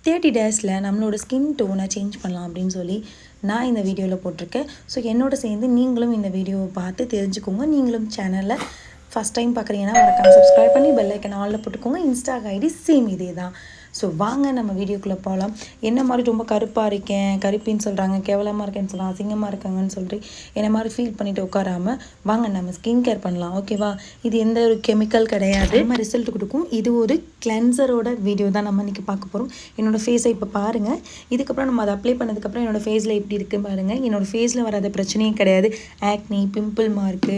30 டேஸில் நம்மளோட skin டோனை change பண்ணலாம் அப்படின்னு சொல்லி நான் இந்த வீடியோவில் போட்டிருக்கேன். ஸோ என்னோட சேர்ந்து நீங்களும் இந்த வீடியோவை பார்த்து தெரிஞ்சுக்கோங்க. நீங்களும் சேனலில் ஃபஸ்ட் டைம் பார்க்குறீங்கன்னா மறக்காம சப்ஸ்கிரைப் பண்ணி பெல் ஐக்கன் ஆலில் போட்டுக்கோங்க. இன்ஸ்டா ஐடி சேம் இதே தான். ஸோ வாங்க நம்ம வீடியோக்குள்ளே போகலாம். என்ன மாதிரி ரொம்ப கருப்பாக இருக்கேன், கருப்பின்னு சொல்கிறாங்க, கேவலமாக இருக்கேன்னு சொல்கிறாங்க, அசிங்கமாக இருக்காங்கன்னு சொல்லிட்டு என்ன மாதிரி ஃபீல் பண்ணிவிட்டு உட்காராமல் வாங்க நம்ம ஸ்கின் கேர் பண்ணலாம். ஓகேவா? இது எந்த ஒரு கெமிக்கல் கிடையாது, நம்ம ரிசல்ட் கொடுக்கும். இது ஒரு கிளென்சரோட வீடியோ தான் நம்ம இன்றைக்கி பார்க்க போகிறோம். என்னோடய ஃபேஸை இப்போ பாருங்கள். இதுக்கப்புறம் நம்ம அதை அப்ளை பண்ணதுக்கப்புறம் என்னோடய ஃபேஸில் எப்படி இருக்குது பாருங்கள். என்னோடய ஃபேஸில் வராத பிரச்சனையும் கிடையாது. ஆக்னி, பிம்பிள் மார்க்கு,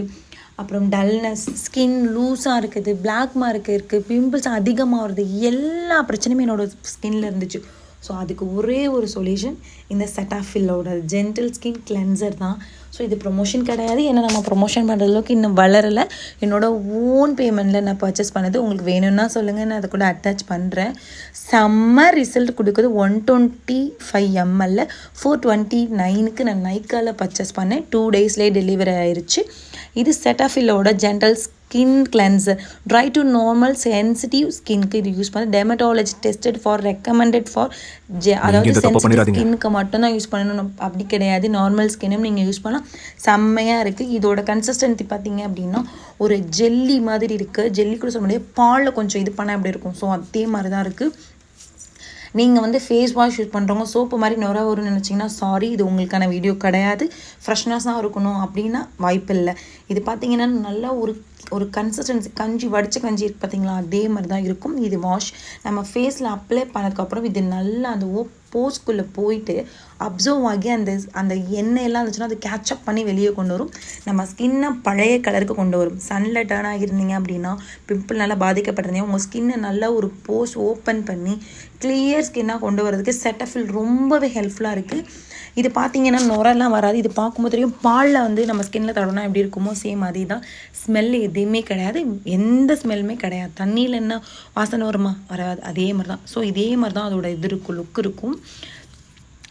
அப்புறம் டல்னஸ், ஸ்கின் லூஸாக இருக்குது, பிளாக் மார்க் இருக்குது, பிம்பிள்ஸ் அதிகமாக வருது, எல்லா பிரச்சனையுமே என்னோடய ஸ்கின்னில் இருந்துச்சு. ஸோ அதுக்கு ஒரே ஒரு சொல்யூஷன் இந்த செட்டாஃபில்லோட ஜென்டில் ஸ்கின் கிளென்சர் தான். ஸோ இது ப்ரொமோஷன் கிடையாது, ஏன்னா நம்ம ப்ரொமோஷன் பண்ணுற அளவுக்கு இன்னும் வளரலை. என்னோடய ஓன் பேமெண்ட்டில் நான் பர்ச்சேஸ் பண்ணது. உங்களுக்கு வேணும்னா சொல்லுங்கள், நான் அதை கூட அட்டாச் பண்ணுறேன். செம்ம ரிசல்ட் கொடுக்குது. 125 ml 429க்கு நான் நைக்காவில் பர்ச்சேஸ் பண்ணேன். 2 daysலேயே டெலிவரி ஆயிடுச்சு. இது செட்டாஃபில்லோட gentle skin cleanser. Dry to normal sensitive ஸ்கின்க்கு இது யூஸ் பண்ண dermatology tested for recommended for அதாவது சென்சிட்டிவ் ஸ்கின்னுக்கு மட்டும்தான் யூஸ் பண்ணணும் அப்படி கிடையாது. நார்மல் ஸ்கின்னும் நீங்கள் யூஸ் பண்ணலாம். செம்மையாக இருக்குது. இதோட கன்சிஸ்டன்சி பார்த்தீங்க அப்படின்னா ஒரு ஜெல்லி மாதிரி இருக்குது. ஜெல்லி கூட சொல்ல முடியாது, பாலில் கொஞ்சம் இது பண்ணால் எப்படி இருக்கும், ஸோ அதே மாதிரி தான் இருக்குது. நீங்கள் ஃபேஸ் வாஷ் யூஸ் பண்ணுறவங்க சோப்பு மாதிரி நுர வரும்னு நினச்சிங்கன்னா சாரி, இது உங்களுக்கான வீடியோ கிடையாது. ஃப்ரெஷ்னஸாக இருக்கணும் அப்படின்னா வாய்ப்பு இல்லை. இது பார்த்தீங்கன்னா நல்லா ஒரு கன்சிஸ்டன்சி, கஞ்சி வடித்த கஞ்சி இருக்குது பார்த்தீங்களா, அதே மாதிரி தான் இருக்கும். இது வாஷ் நம்ம ஃபேஸில் அப்ளை பண்ணதுக்கப்புறம் இது நல்லா அந்த போஸ்க்குள்ளே போயிட்டு அப்சர்வ் ஆகி அந்த எண்ணெயெல்லாம் இருந்துச்சுன்னா அது கேட்சப் பண்ணி வெளியே கொண்டு வரும். நம்ம ஸ்கின்னை பழைய கலருக்கு கொண்டு வரும். சன்னில் டர்ன் ஆகியிருந்தீங்க அப்படின்னா, பிம்பிள் நல்லா பாதிக்கப்பட்டிருந்தீங்க, உங்கள் ஸ்கின்னை நல்லா ஒரு போஸ் ஓப்பன் பண்ணி கிளியர் ஸ்கின்னாக கொண்டு வரதுக்கு செட்டாஃபில் ரொம்பவே ஹெல்ப்ஃபுல்லாக இருக்குது. இது பார்த்தீங்கன்னா நுரெல்லாம் வராது. இது பார்க்கும்போது தெரியும், பாலில் நம்ம ஸ்கின்னில் தடவினா எப்படி இருக்குமோ சேம் அதே தான். ஸ்மெல் எதுவுமே கிடையாது, எந்த ஸ்மெல்லுமே கிடையாது. தண்ணியில் என்ன வாசனை வருமா, வராது, அதே மாதிரி தான். ஸோ இதே மாதிரி தான் அதோட இது இருக்கும், லுக் இருக்கும்.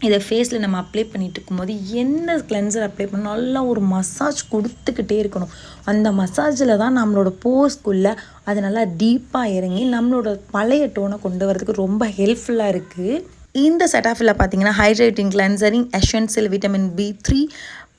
இதை ஃபேஸில் நம்ம அப்ளை பண்ணிட்டு இருக்கும்போது எந்த கிளென்சர் அப்ளை பண்ணால் நல்லா ஒரு மசாஜ் கொடுத்துக்கிட்டே இருக்கணும். அந்த மசாஜில் தான் நம்மளோட போஸ்க்குள்ளே அது நல்லா டீப்பாக இறங்கி நம்மளோட பழைய டோனை கொண்டு வரதுக்கு ரொம்ப ஹெல்ப்ஃபுல்லாக இருக்குது. இந்த செட்டாஃபில் பார்த்தீங்கன்னா hydrating cleansing essential vitamin B3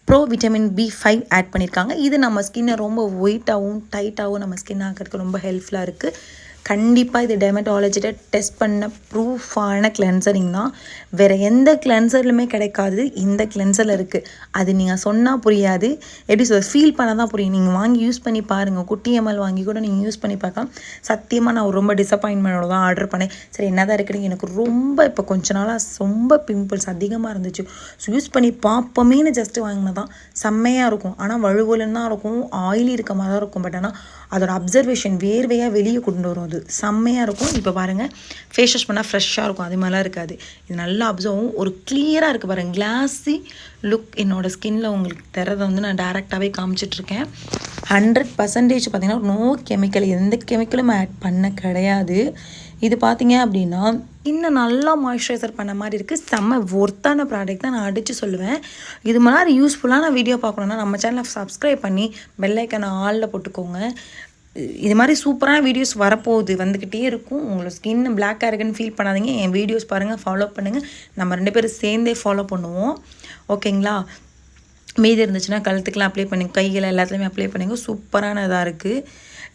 pro vitamin B5 add பண்ணியிருக்காங்க. இது நம்ம ஸ்கின்னை ரொம்ப ஒயிட்டாகவும் டைட்டாகவும் நம்ம ஸ்கின் ஆக்கிறதுக்கு ரொம்ப ஹெல்ப்ஃபுல்லாக இருக்குது. கண்டிப்பாக இது டெர்மட்டாலஜிட்ட டெஸ்ட் பண்ண ப்ரூஃபான கிளென்சரிங் தான். வேறு எந்த கிளென்சர்லுமே கிடைக்காது, இந்த கிளென்சரில் இருக்குது. அது நீங்கள் சொன்னால் புரியாது, எப்படி ஃபீல் பண்ண தான் புரியும். நீங்கள் வாங்கி யூஸ் பண்ணி பாருங்கள். குட்டி எம்எல் வாங்கி கூட நீங்கள் யூஸ் பண்ணி பார்க்கலாம். சத்தியமாக நான் ரொம்ப டிசப்பாயின்மெண்டோட தான் ஆர்டர் பண்ணேன். சரி என்ன தான் இருக்குன்னு, எனக்கு ரொம்ப இப்போ கொஞ்ச நாளாக ரொம்ப பிம்பிள்ஸ் அதிகமாக இருந்துச்சு. ஸோ யூஸ் பண்ணி பார்ப்போமேனு ஜஸ்ட்டு வாங்கினதான். செம்மையாக இருக்கும், ஆனால் வழுவலுன்னு தான் இருக்கும், ஆயிலி இருக்க மாதிரி தான் இருக்கும். பட் ஆனால் அதோட அப்சர்வேஷன் வேர்வையாக வெளியே கொண்டு வரும். அது செம்மையாக இருக்கும். இப்போ பாருங்கள், ஃபேஸ் வாஷ் பண்ணால் ஃப்ரெஷ்ஷாக இருக்கும், அது மாதிரிலாம் இருக்காது. இது நல்லா அப்சர்வும், ஒரு கிளியராக இருக்குது பாருங்கள். கிளாஸி லுக் என்னோடய ஸ்கின்னில் உங்களுக்கு தரதை நான் டேரெக்டாகவே காமிச்சிட்ருக்கேன். 100% பார்த்திங்கன்னா நோ கெமிக்கல், எந்த கெமிக்கலும் ஆட் பண்ண கிடையாது. இது பார்த்தீங்க அப்படின்னா இன்னும் நல்லா மாய்ஸ்சரைசர் பண்ண மாதிரி இருக்குது. செம்ம ஒர்த்தான ப்ராடக்ட் தான், நான் அடித்து சொல்லுவேன். இது மாதிரி யூஸ்ஃபுல்லான வீடியோ பார்க்கணுன்னா நம்ம சேனலை சப்ஸ்கிரைப் பண்ணி பெல் ஐக்கனை ஆலில் போட்டுக்கோங்க. இது மாதிரி சூப்பரான வீடியோஸ் வரப்போகுது, வந்துக்கிட்டே இருக்கும். உங்களோட ஸ்கின் பிளாக்காக இருக்குன்னு ஃபீல் பண்ணாதீங்க. என் வீடியோஸ் பாருங்கள், ஃபாலோ பண்ணுங்கள். நம்ம 2 பேரும் சேர்ந்தே ஃபாலோ பண்ணுவோம், ஓகேங்களா? மீதி இருந்துச்சுன்னா கழுத்துக்கெலாம் அப்ளை பண்ணி, கைகளை எல்லாத்துலேயுமே அப்ளை பண்ணிங்க. சூப்பரான இதாக இருக்குது.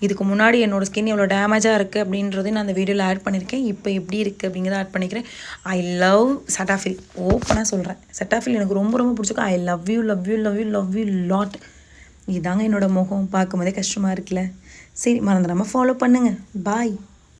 இதுக்கு முன்னாடி என்னோடய ஸ்கின் எவ்வளோ டேமேஜாக இருக்குது அப்படின்றதையும் நான் அந்த வீடியோவில் ஆட் பண்ணியிருக்கேன். இப்போ எப்படி இருக்குது அப்படிங்கிறத ஆட் பண்ணிக்கிறேன். ஐ லவ் செட்டாஃபில், ஓப்பனாக சொல்கிறேன். செட்டாஃபில் எனக்கு ரொம்ப ரொம்ப பிடிச்சிருக்கு. I love you love you love you love you lot. இதாங்க என்னோடய முகம், பார்க்கும்போதே கஷ்டமாக இருக்குல்ல. சரி, மறந்துடாமல் ஃபாலோ பண்ணுங்கள். பாய்.